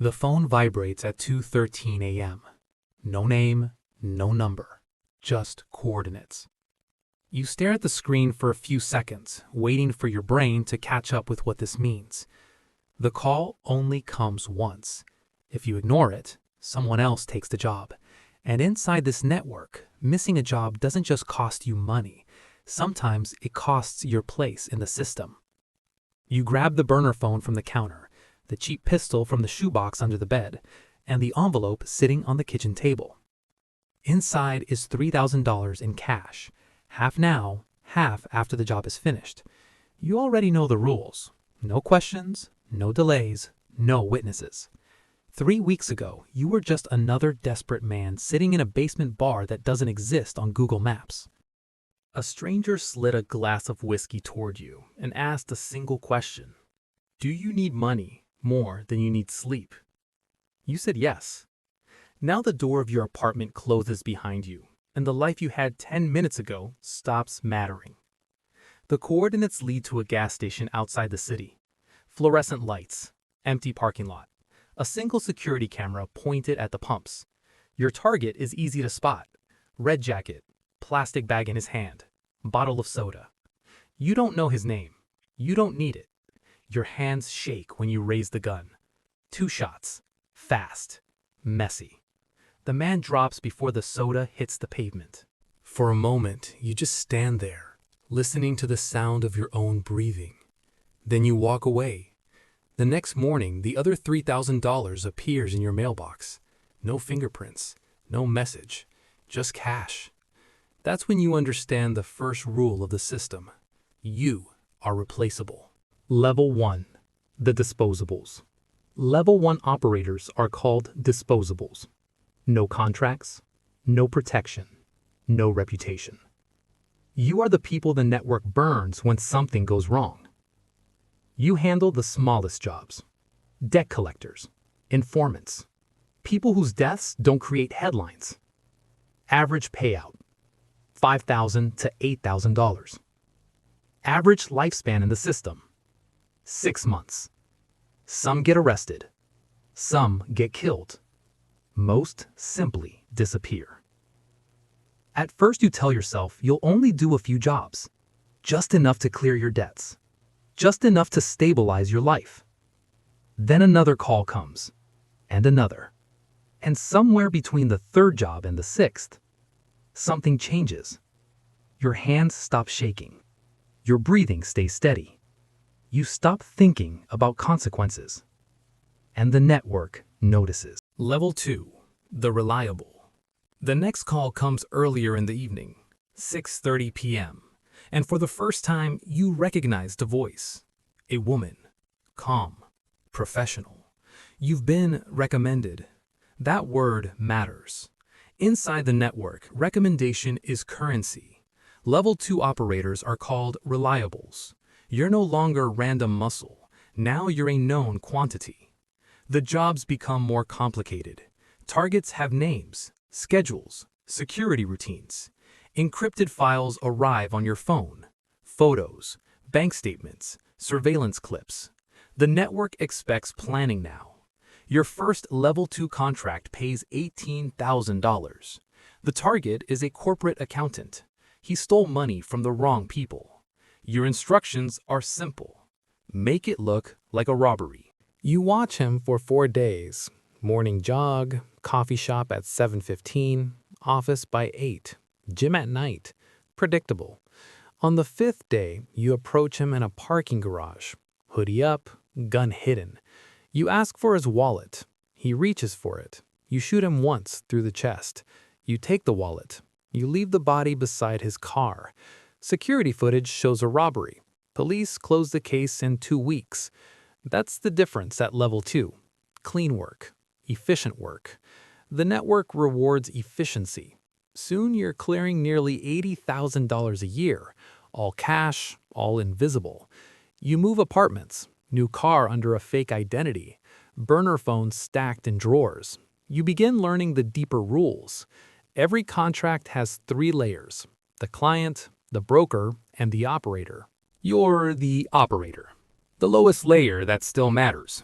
The phone vibrates at 2:13 a.m. No name, no number, just coordinates. You stare at the screen for a few seconds, waiting for your brain to catch up with what this means. The call only comes once. If you ignore it, someone else takes the job. And inside this network, missing a job doesn't just cost you money. Sometimes it costs your place in the system. You grab the burner phone from the counter, the cheap pistol from the shoebox under the bed, and the envelope sitting on the kitchen table. Inside is $3,000 in cash, half now, half after the job is finished. You already know the rules. No questions, no delays, no witnesses. 3 weeks ago, you were just another desperate man sitting in a basement bar that doesn't exist on Google Maps. A stranger slid a glass of whiskey toward you and asked a single question. Do you need money more than you need sleep? You said yes. Now the door of your apartment closes behind you, and the life you had 10 minutes ago stops mattering. The coordinates lead to a gas station outside the city. Fluorescent lights, empty parking lot, a single security camera pointed at the pumps. Your target is easy to spot. Red jacket, plastic bag in his hand, bottle of soda. You don't know his name. You don't need it. Your hands shake when you raise the gun. 2 shots. Fast. Messy. The man drops before the soda hits the pavement. For a moment, you just stand there, listening to the sound of your own breathing. Then you walk away. The next morning, the other $3,000 appears in your mailbox. No fingerprints, no message, just cash. That's when you understand the first rule of the system. You are replaceable. Level 1. The Disposables. Level 1 operators are called Disposables. No contracts, no protection, no reputation. You are the people the network burns when something goes wrong. You handle the smallest jobs. Debt collectors, informants, people whose deaths don't create headlines. Average payout, $5,000 to $8,000. Average lifespan in the system, 6 months. Some get arrested. Some get killed. Most simply disappear. At first you tell yourself you'll only do a few jobs, just enough to clear your debts, just enough to stabilize your life. Then another call comes, and another. And somewhere between the 3rd job and the 6th, something changes. Your hands stop shaking. Your breathing stays steady. You stop thinking about consequences. And the network notices. Level 2. The Reliable. The next call comes earlier in the evening, 6:30 p.m., and for the first time you recognize the voice. A woman. Calm. Professional. You've been recommended. That word matters. Inside the network, recommendation is currency. Level 2 operators are called reliables. You're no longer random muscle. Now you're a known quantity. The jobs become more complicated. Targets have names, schedules, security routines. Encrypted files arrive on your phone. Photos, bank statements, surveillance clips. The network expects planning now. Your first Level 2 contract pays $18,000. The target is a corporate accountant. He stole money from the wrong people. Your instructions are simple. Make it look like a robbery. You watch him for 4 days. Morning jog, coffee shop at 7:15, office by 8, gym at night. Predictable. On the 5th day, you approach him in a parking garage. Hoodie up, gun hidden. You ask for his wallet. He reaches for it. You shoot him once through the chest. You take the wallet. You leave the body beside his car. Security footage shows a robbery. Police close the case in 2 weeks. That's the difference at Level 2. Clean work. Efficient work. The network rewards efficiency. Soon you're clearing nearly $80,000 a year. All cash, all invisible. You move apartments. New car under a fake identity. Burner phones stacked in drawers. You begin learning the deeper rules. Every contract has 3 layers. The client, the broker, and the operator. You're the operator. The lowest layer that still matters.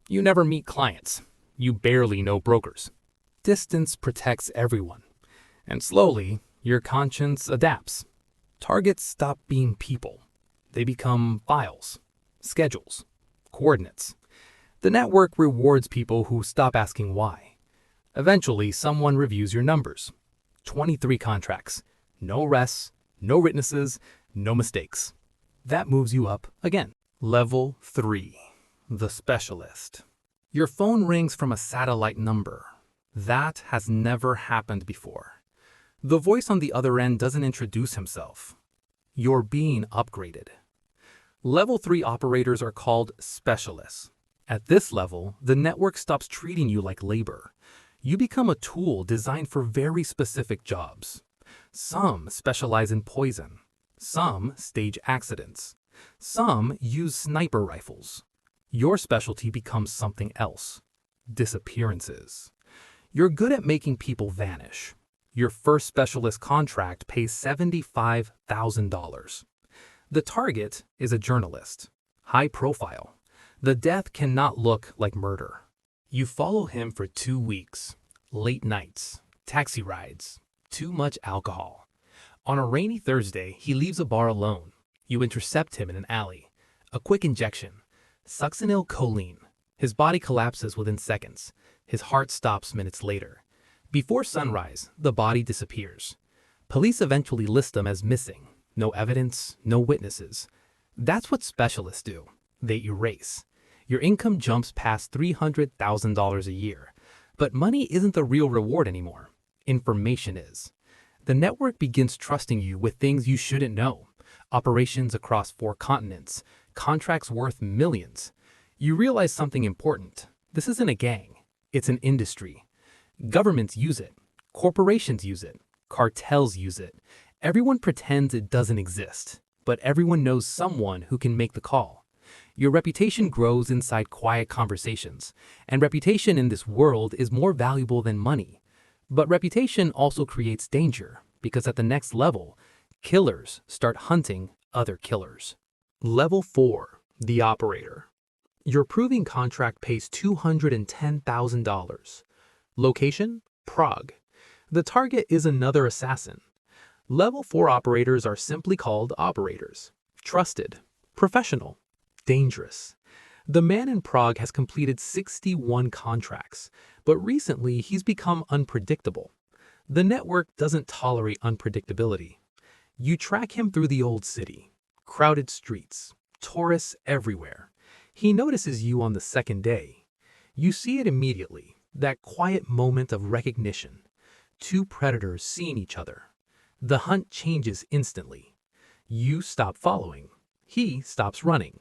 You never meet clients. you barely know brokers. Distance protects everyone. And slowly, your conscience adapts. Targets stop being people. They become files, schedules, coordinates. The network rewards people who stop asking why. Eventually, someone reviews your numbers. 23 contracts, no rests, no witnesses, no mistakes. That moves you up again. Level 3. The Specialist. Your phone rings from a satellite number. That has never happened before. The voice on the other end doesn't introduce himself. You're being upgraded. Level 3 operators are called specialists. At this level, the network stops treating you like labor. You become a tool designed for very specific jobs. Some specialize in poison. Some stage accidents. Some use sniper rifles. Your specialty becomes something else. Disappearances. You're good at making people vanish. Your first specialist contract pays $75,000. The target is a journalist. High profile. The death cannot look like murder. You follow him for 2 weeks. Late nights, taxi rides, too much alcohol. On a rainy Thursday, he leaves a bar alone. You intercept him in an alley. A quick injection. Succinylcholine. His body collapses within seconds. His heart stops minutes later. Before sunrise, the body disappears. Police eventually list him as missing. No evidence, no witnesses. That's what specialists do. They erase. Your income jumps past $300,000 a year. But money isn't the real reward anymore. Information is. The network begins trusting you with things you shouldn't know. Operations across 4 continents. Contracts worth millions. You realize something important. This isn't a gang. It's an industry. Governments use it. Corporations use it. Cartels use it. Everyone pretends it doesn't exist. But everyone knows someone who can make the call. Your reputation grows inside quiet conversations. And reputation in this world is more valuable than money. But reputation also creates danger, because at the next level, killers start hunting other killers. Level 4. The Operator. Your proving contract pays $210,000. Location? Prague. The target is another assassin. Level 4 operators are simply called operators. Trusted, professional, dangerous. The man in Prague has completed 61 contracts, but recently he's become unpredictable. The network doesn't tolerate unpredictability. You track him through the old city. Crowded streets, tourists everywhere. He notices you on the second day. You see it immediately, that quiet moment of recognition. 2 predators seeing each other. The hunt changes instantly. You stop following. He stops running.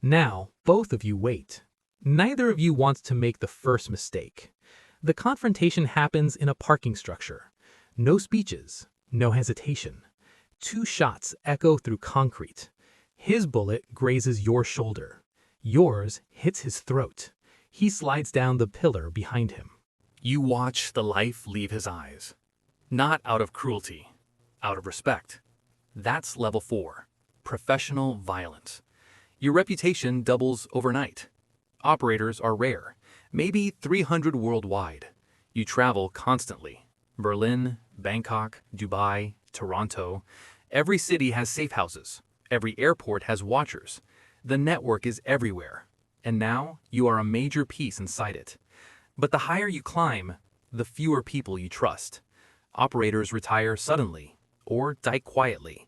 Now, both of you wait. Neither of you wants to make the first mistake. The confrontation happens in a parking structure. No speeches, no hesitation. 2 shots echo through concrete. His bullet grazes your shoulder. Yours hits his throat. He slides down the pillar behind him. You watch the life leave his eyes. Not out of cruelty, out of respect. That's level 4, professional violence. Your reputation doubles overnight. Operators are rare, maybe 300 worldwide. You travel constantly. Berlin, Bangkok, Dubai, Toronto. Every city has safe houses. Every airport has watchers. The network is everywhere. And now you are a major piece inside it. But the higher you climb, the fewer people you trust. Operators retire suddenly or die quietly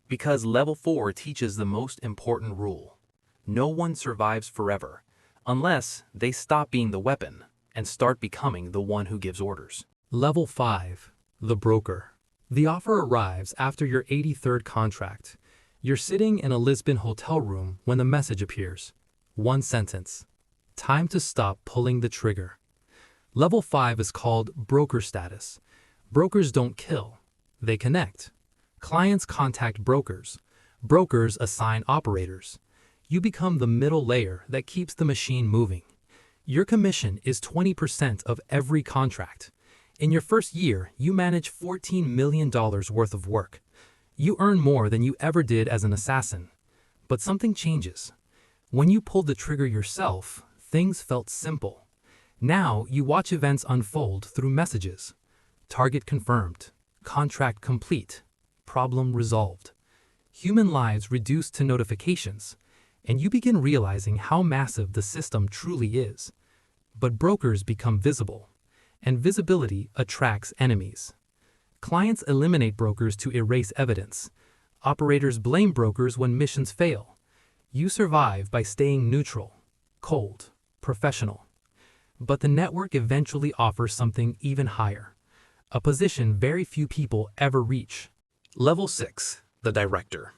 because level 4 teaches the most important rule. No one survives forever unless they stop being the weapon and start becoming the one who gives orders. Level 5. The Broker. The offer arrives after your 83rd contract. You're sitting in a Lisbon hotel room when the message appears. 1 sentence. Time to stop pulling the trigger. Level 5 is called broker status. Brokers don't kill. They connect. Clients contact brokers. Brokers assign operators. You become the middle layer that keeps the machine moving. Your commission is 20% of every contract. In your first year, you manage $14 million worth of work. You earn more than you ever did as an assassin. But something changes. When you pulled the trigger yourself, things felt simple. Now you watch events unfold through messages. Target confirmed, contract complete, problem resolved. Human lives reduced to notifications, and you begin realizing how massive the system truly is. But brokers become visible, and visibility attracts enemies. Clients eliminate brokers to erase evidence. Operators blame brokers when missions fail. You survive by staying neutral, cold, professional. But the network eventually offers something even higher, a position very few people ever reach. Level 6, the director.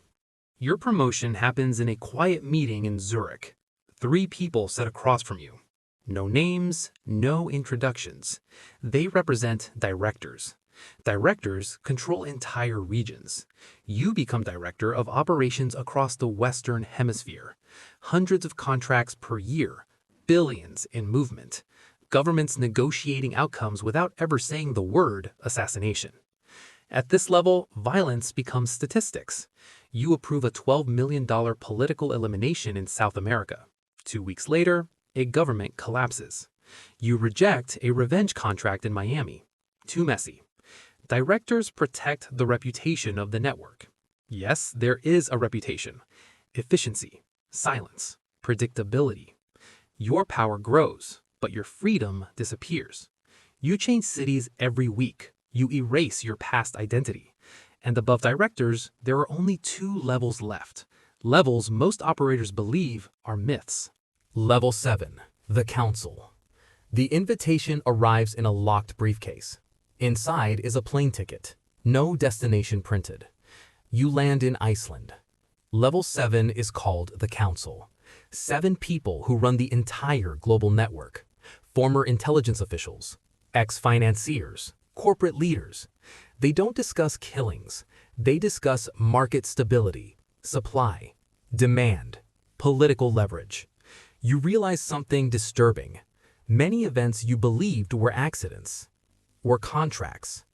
Your promotion happens in a quiet meeting in Zurich. 3 people sit across from you. No names, no introductions. They represent directors. Directors control entire regions. You become director of operations across the Western Hemisphere. Hundreds of contracts per year, billions in movement. Governments negotiating outcomes without ever saying the word assassination. At this level, violence becomes statistics. You approve a $12 million political elimination in South America. 2 weeks later, a government collapses. You reject a revenge contract in Miami. Too messy. Directors protect the reputation of the network. Yes, there is a reputation. Efficiency, silence, predictability. Your power grows, but your freedom disappears. You change cities every week. You erase your past identity. And above directors, there are only 2 levels left. Levels most operators believe are myths. Level 7, the council. The invitation arrives in a locked briefcase. Inside is a plane ticket. No destination printed. You land in Iceland. Level 7 is called the council. 7 people who run the entire global network. Former intelligence officials, ex-financiers, corporate leaders. They don't discuss killings. They discuss market stability, supply, demand, political leverage. You realize something disturbing. Many events you believed were accidents, were contracts.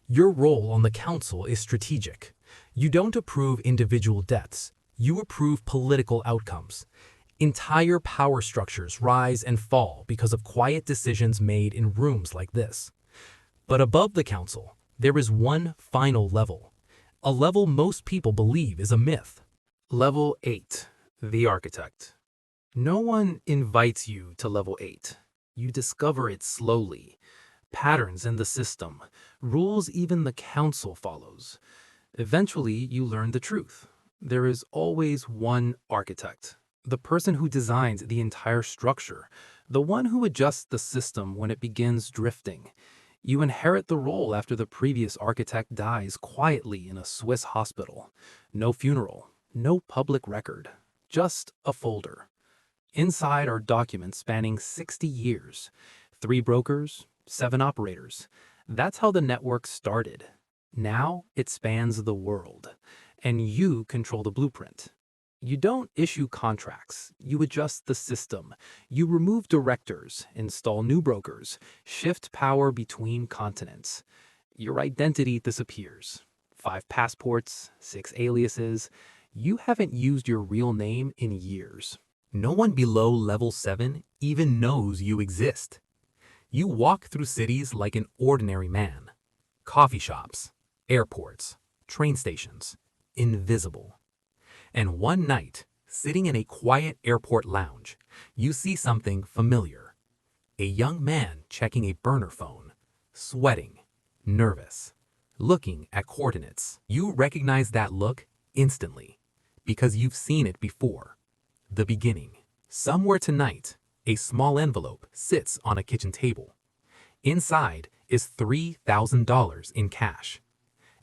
Your role on the council is strategic. You don't approve individual deaths. You approve political outcomes. Entire power structures rise and fall because of quiet decisions made in rooms like this. But above the council, there is one final level. A level most people believe is a myth. Level 8, the architect. No one invites you to level 8. You discover it slowly. Patterns in the system, rules even the council follows. Eventually, you learn the truth. There is always one architect. The person who designs the entire structure, the one who adjusts the system when it begins drifting. You inherit the role after the previous architect dies quietly in a Swiss hospital. No funeral, no public record, just a folder. Inside are documents spanning 60 years, 3 brokers, 7 operators. That's how the network started. Now it spans the world, and you control the blueprint. You don't issue contracts, you adjust the system. You remove directors, install new brokers, shift power between continents. Your identity disappears. 5 passports, 6 aliases. You haven't used your real name in years. No one below level 7 even knows you exist. You walk through cities like an ordinary man. Coffee shops, airports, train stations, invisible. And one night, sitting in a quiet airport lounge, you see something familiar. A young man checking a burner phone, sweating, nervous, looking at coordinates. You recognize that look instantly, because you've seen it before. The beginning. Somewhere tonight, a small envelope sits on a kitchen table. Inside is $3,000 in cash.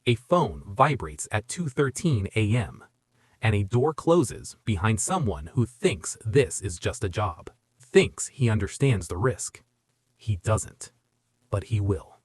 A phone vibrates at 2:13 a.m. and a door closes behind someone who thinks this is just a job, thinks he understands the risk. He doesn't, but he will.